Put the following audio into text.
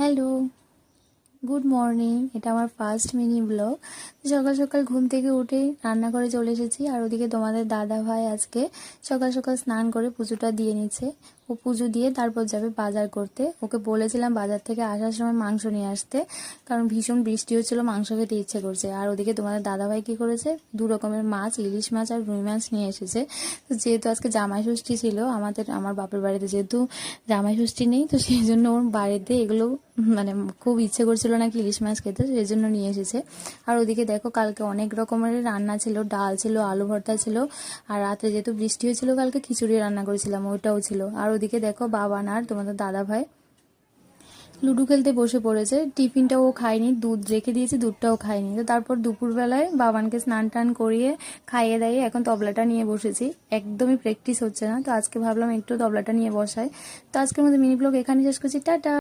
Hello, good morning. এটা আমার first mini blog. সকাল সকাল ঘুম থেকে উঠে রান্না করে চলে এসেছি। আর ওদিকে তোমাদের দাদা ভাই আজকে সকাল সকাল স্নান করে পুজোটা দিয়ে নিচ্ছে। ও পুজো দিয়ে তারপর যাবে বাজার করতে। ওকে বলেছিলাম বাজার থেকে আসার সময় মাংস নিয়ে আসতে, কারণ ভীষণ বৃষ্টি হচ্ছিল, মাংস খেতে ইচ্ছে করছে। আর ওদিকে তোমাদের দাদা ভাই কী করেছে, 2 রকমের মাছ, ইলিশ মাছ আর রুই মাছ নিয়ে এসেছে। তো যেহেতু আজকে জামাই ষষ্ঠী ছিল আমার বাপের বাড়িতে, যেহেতু জামাই ষষ্ঠী নেই, তো সেই জন্য ওর বাড়িতে এগুলো মানে খুব ইচ্ছে করছিল নাকি ইলিশ মাছ খেতে, সেই জন্য নিয়ে এসেছে। আর ওদিকে দেখো কালকে অনেক রকমের রান্না ছিল, ডাল ছিল, আলু ভর্তা ছিল, আর রাতে যেহেতু বৃষ্টি হয়েছিল কালকে খিচুড়ি রান্না করেছিলাম, ওইটাও ছিল। আর ওদিকে দেখো বাবান আর তোমাদের দাদা ভাই লুডো খেলতে বসে পড়েছে। টিফিনটাও খায়নি, দুধ রেখে দিয়েছে, দুধটাও খায়নি। তো তারপর দুপুরবেলায় বাবানকে স্নান টান করিয়ে খাইয়ে দাইয়ে এখন তবলাটা নিয়ে বসেছি। একদমই প্র্যাকটিস হচ্ছে না, তো আজকে ভাবলাম একটু তবলাটা নিয়ে বসাই। তো আজকের মধ্যে মিনি ব্লগ এখানে শেষ করছি, টাটা।